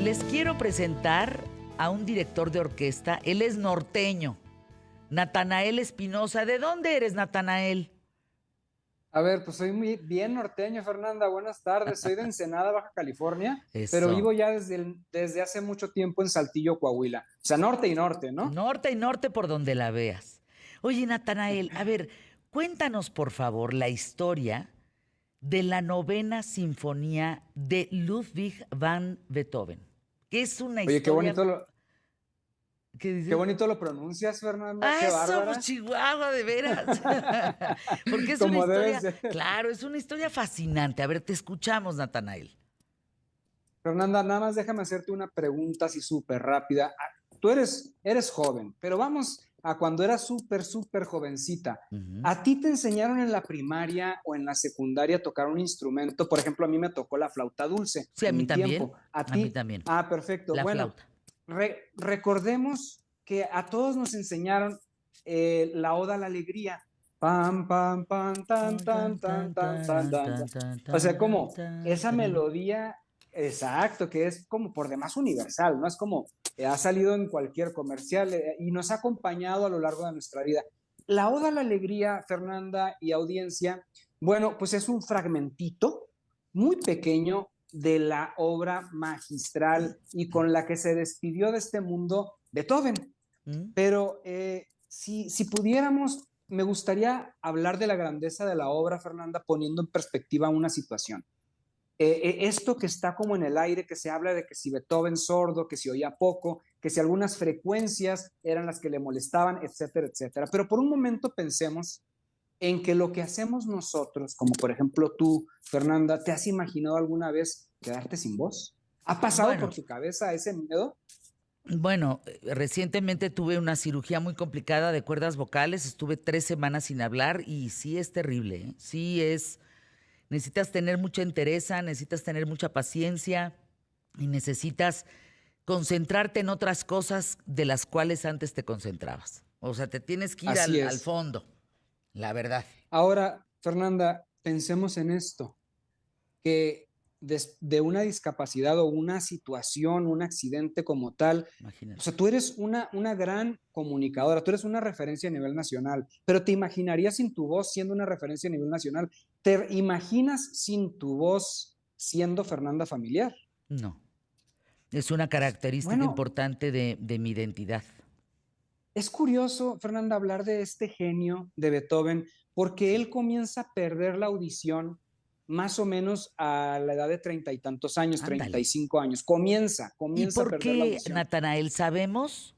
Les quiero presentar a un director de orquesta. Él es norteño, Natanael Espinosa. ¿De dónde eres, Natanael? A ver, pues soy muy bien norteño, Fernanda. Buenas tardes. Soy de Ensenada, Baja California, pero Eso. vivo ya desde hace mucho tiempo en Saltillo, Coahuila. O sea, norte y norte, ¿no? Norte y norte por donde la veas. Oye, Natanael, a ver, cuéntanos por favor la historia de la novena sinfonía de Ludwig van Beethoven, que es una Oye, historia. ¿Qué qué dices? bonito lo pronuncias, Fernanda. Ah, Qué eso, pues bárbara. Chihuahua, de veras. Porque es una Como debe historia, ser. claro, es una historia fascinante. A ver, te escuchamos, Natanael. Fernanda, nada más déjame hacerte una pregunta así súper rápida. Tú eres joven, pero vamos a cuando eras súper jovencita. Ujú. ¿A ti te enseñaron en la primaria o en la secundaria a tocar un instrumento? Por ejemplo, a mí me tocó la flauta dulce Sí, a en mí mi también. tiempo. ¿A A mí ti? también. Ah, perfecto. La Bueno, flauta. recordemos que a todos nos enseñaron la Oda a la Alegría. Pam, pam, pam, tan, tan, tan, tan, tan, tan, tan. O sea, como esa melodía. Exacto, que es como por demás universal, ¿no? Es como ha salido en cualquier comercial y nos ha acompañado a lo largo de nuestra vida. La Oda a la Alegría, Fernanda y audiencia, bueno, pues es un fragmentito muy pequeño de la obra magistral y con la que se despidió de este mundo Beethoven. ¿Mm? Pero si pudiéramos, me gustaría hablar de la grandeza de la obra, Fernanda, poniendo en perspectiva una situación. Esto que está como en el aire, que se habla de que si Beethoven sordo, que si oía poco, que si algunas frecuencias eran las que le molestaban, etcétera, etcétera. Pero por un momento pensemos en que lo que hacemos nosotros, como por ejemplo tú, Fernanda, ¿te has imaginado alguna vez quedarte sin voz? ¿Ha pasado Bueno, por tu cabeza ese miedo? bueno, recientemente tuve una cirugía muy complicada de cuerdas vocales. Estuve 3 semanas sin hablar y sí es terrible, ¿eh? Sí es. Necesitas tener mucha entereza, necesitas tener mucha paciencia y necesitas concentrarte en otras cosas de las cuales antes te concentrabas. O sea, te tienes que ir Así al es. fondo, la verdad. Ahora, Fernanda, pensemos en esto, que de una discapacidad o una situación, un accidente como tal, o Imagínate. sea, tú eres una gran comunicadora, tú eres una referencia a nivel nacional, pero ¿te imaginarías sin tu voz siendo una referencia a nivel nacional? ¿Te imaginas sin tu voz siendo Fernanda Familiar? No. Es una característica Bueno, importante de mi identidad. es curioso, Fernanda, hablar de este genio de Beethoven, porque Sí. él comienza a perder la audición más o menos a la edad de 30 y tantos años, treinta Ándale. y cinco años. ¿Y Comienza a por perder la qué, audición. Natanael, sabemos?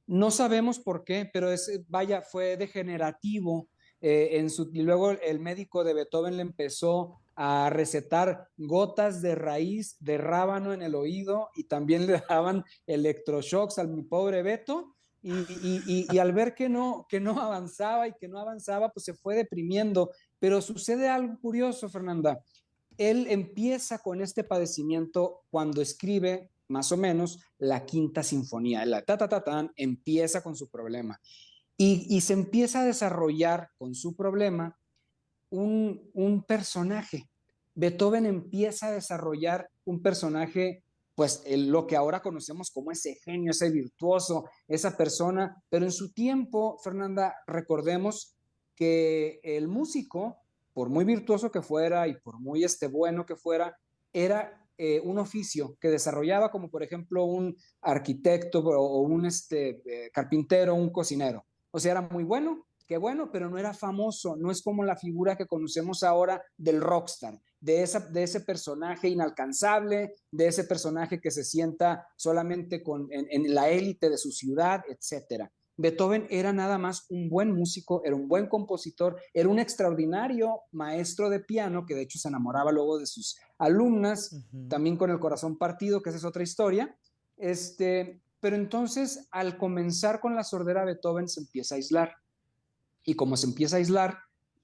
No sabemos por qué, pero vaya, fue degenerativo. Y luego el médico de Beethoven le empezó a recetar gotas de raíz de rábano en el oído y también le daban electroshocks al mi pobre Beto. Y al ver que no avanzaba y que no avanzaba, pues se fue deprimiendo. Pero sucede algo curioso, Fernanda. Él empieza con este padecimiento cuando escribe más o menos la quinta sinfonía. La ta, ta, ta, tan, empieza con su problema. Y se empieza a desarrollar con su problema un personaje. Beethoven empieza a desarrollar un personaje, pues lo que ahora conocemos como ese genio, ese virtuoso, esa persona, pero en su tiempo, Fernanda, recordemos que el músico, por muy virtuoso que fuera y por muy bueno que fuera, era un oficio que desarrollaba como por ejemplo un arquitecto o un carpintero, un cocinero. O sea, era muy bueno, qué bueno, pero no era famoso, no es como la figura que conocemos ahora del rockstar, de ese personaje inalcanzable, de ese personaje que se sienta solamente en la élite de su ciudad, etcétera. Beethoven era nada más un buen músico, era un buen compositor, era un extraordinario maestro de piano, que de hecho se enamoraba luego de sus alumnas, Ujú. también con el corazón partido, que esa es otra historia. Pero entonces, al comenzar con la sordera, Beethoven se empieza a aislar. Y como se empieza a aislar,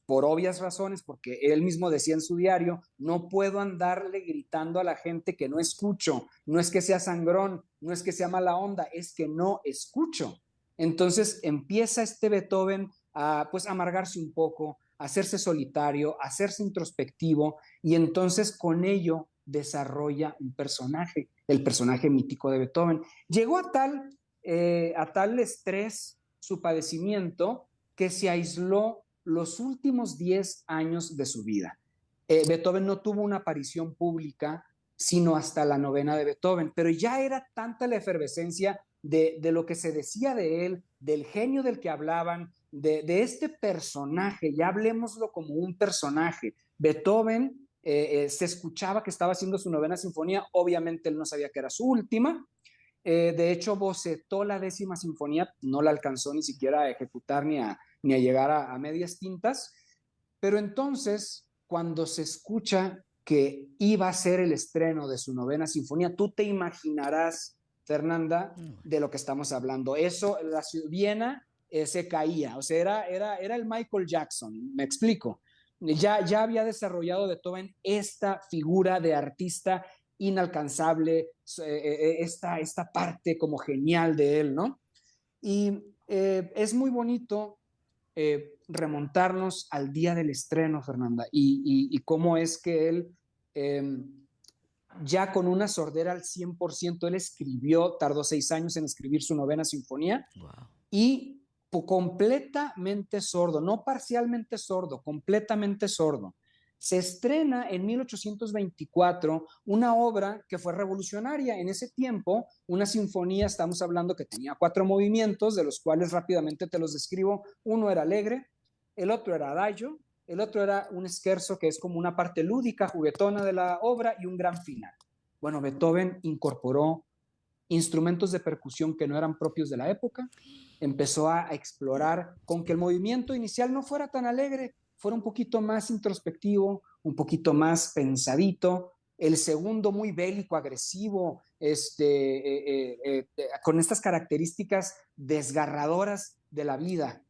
por obvias razones, porque él mismo decía en su diario, no puedo andarle gritando a la gente que no escucho, no es que sea sangrón, no es que sea mala onda, es que no escucho. Entonces empieza este Beethoven a pues amargarse un poco, a hacerse solitario, a hacerse introspectivo, y entonces con ello desarrolla un personaje, el personaje mítico de Beethoven. Llegó a tal estrés su padecimiento que se aisló los últimos 10 años de su vida. Beethoven no tuvo una aparición pública sino hasta la novena de Beethoven, pero ya era tanta la efervescencia de lo que se decía de él, del genio del que hablaban, de este personaje, ya hablemoslo como un personaje. Beethoven se escuchaba que estaba haciendo su novena sinfonía, obviamente él no sabía que era su última, de hecho bocetó la 10ª sinfonía, no la alcanzó ni siquiera a ejecutar ni a llegar a medias tintas, pero entonces cuando se escucha que iba a ser el estreno de su novena sinfonía, tú te imaginarás, Fernanda, de lo que estamos hablando. Eso, la Viena se caía, o sea, era el Michael Jackson, me explico. Ya había desarrollado Beethoven esta figura de artista inalcanzable, esta parte como genial de él, ¿no? Y es muy bonito remontarnos al día del estreno, Fernanda, y cómo es que él, ya con una sordera al 100%, él escribió, tardó 6 años en escribir su novena sinfonía, Wow. y completamente sordo, no parcialmente sordo, completamente sordo. Se estrena en 1824 una obra que fue revolucionaria. En ese tiempo, una sinfonía, estamos hablando que tenía 4 movimientos, de los cuales rápidamente te los describo. Uno era alegre, el otro era adagio, el otro era un scherzo, que es como una parte lúdica, juguetona de la obra, y un gran final. Bueno, Beethoven incorporó instrumentos de percusión que no eran propios de la época, empezó a explorar con que el movimiento inicial no fuera tan alegre, fuera un poquito más introspectivo, un poquito más pensadito, el segundo muy bélico, agresivo, con estas características desgarradoras de la vida.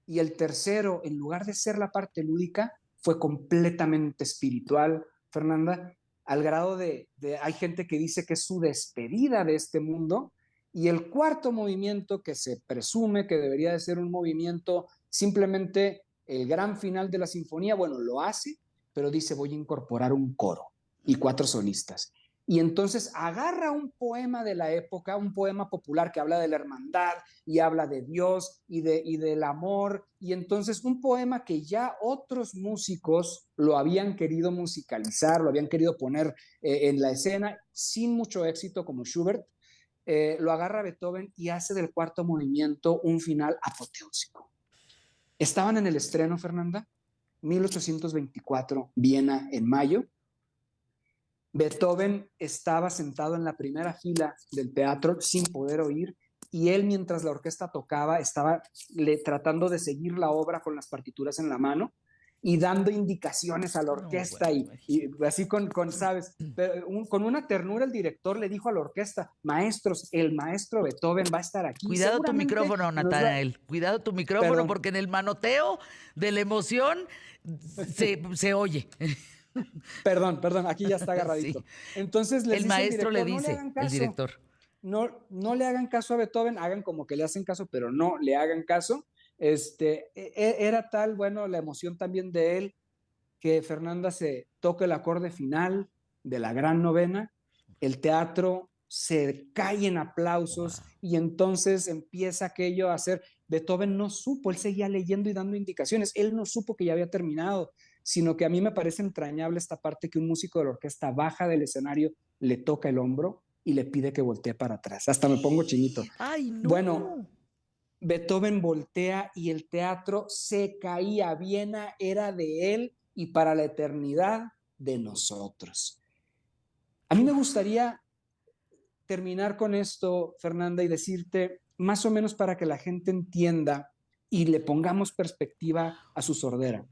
Y el tercero, en lugar de ser la parte lúdica, fue completamente espiritual, Fernanda, al grado hay gente que dice que es su despedida de este mundo. Y el cuarto movimiento, que se presume que debería de ser un movimiento simplemente el gran final de la sinfonía, bueno, lo hace, pero dice voy a incorporar un coro y 4 solistas. Y entonces agarra un poema de la época, un poema popular que habla de la hermandad y habla de Dios y del amor, y entonces un poema que ya otros músicos lo habían querido musicalizar, lo habían querido poner en la escena sin mucho éxito, como Schubert, lo agarra Beethoven y hace del cuarto movimiento un final apoteósico. Estaban en el estreno, Fernanda, 1824, Viena, en mayo. Beethoven estaba sentado en la primera fila del teatro sin poder oír, y él, mientras la orquesta tocaba, estaba tratando de seguir la obra con las partituras en la mano y dando indicaciones a la No, orquesta, bueno, y así ¿sabes? Pero con una ternura el director le dijo a la orquesta: maestros, el maestro Beethoven va a estar aquí, cuidado tu seguramente micrófono, nos va... Natanael. Cuidado tu micrófono Perdón, porque en el manoteo de la emoción se oye. perdón, aquí ya está Sí. agarradito. Entonces les El dice el maestro le director: no le dice, hagan el caso, director. no le hagan caso a Beethoven, hagan como que le hacen caso, pero no le hagan caso. Era tal, bueno, la emoción también de él, que Fernanda se toca el acorde final de la gran novena, el teatro se cae en aplausos, Wow. y entonces empieza aquello a hacer. Beethoven no supo, él seguía leyendo y dando indicaciones, él no supo que ya había terminado, sino que a mí me parece entrañable esta parte que un músico de la orquesta baja del escenario, le toca el hombro y le pide que voltee para atrás. Hasta me pongo chinito. Ay, no. Bueno, Beethoven voltea y el teatro se caía. Viena era de él y para la eternidad de nosotros. A mí me Uf. gustaría terminar con esto, Fernanda, y decirte, más o menos para que la gente entienda y le pongamos perspectiva a su sordera.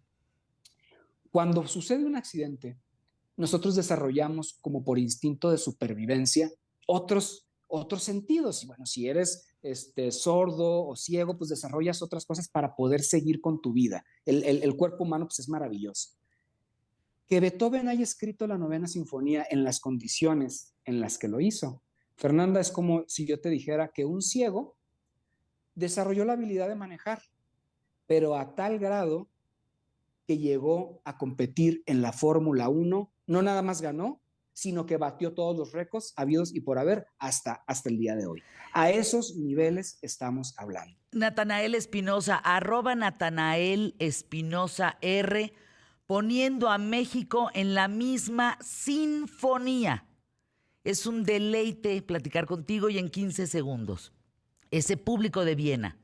Cuando sucede un accidente, nosotros desarrollamos, como por instinto de supervivencia, otros sentidos. Y bueno, si eres sordo o ciego, pues desarrollas otras cosas para poder seguir con tu vida. El cuerpo humano, pues, es maravilloso. Que Beethoven haya escrito la novena sinfonía en las condiciones en las que lo hizo, Fernanda, es como si yo te dijera que un ciego desarrolló la habilidad de manejar, pero a tal grado que llegó a competir en la Fórmula 1, no nada más ganó, sino que batió todos los récords habidos y por haber hasta el día de hoy. A esos niveles estamos hablando. Natanael Espinosa, @Natanael Espinosa R, poniendo a México en la misma sinfonía. Es un deleite platicar contigo y en 15 segundos. Ese público de Viena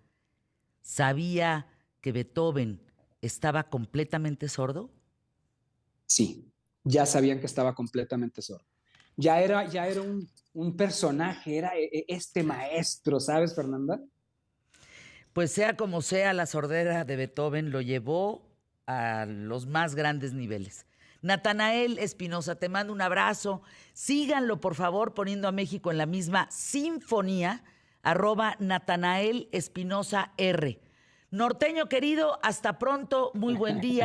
sabía que Beethoven estaba completamente sordo. Sí, ya sabían que estaba completamente sordo. Ya era un personaje, era este maestro, ¿sabes, Fernanda? Pues sea como sea, la sordera de Beethoven lo llevó a los más grandes niveles. Natanael Espinosa, te mando un abrazo. Síganlo, por favor, poniendo a México en la misma sinfonía, @Natanael Espinosa R. Norteño querido, hasta pronto, muy buen día.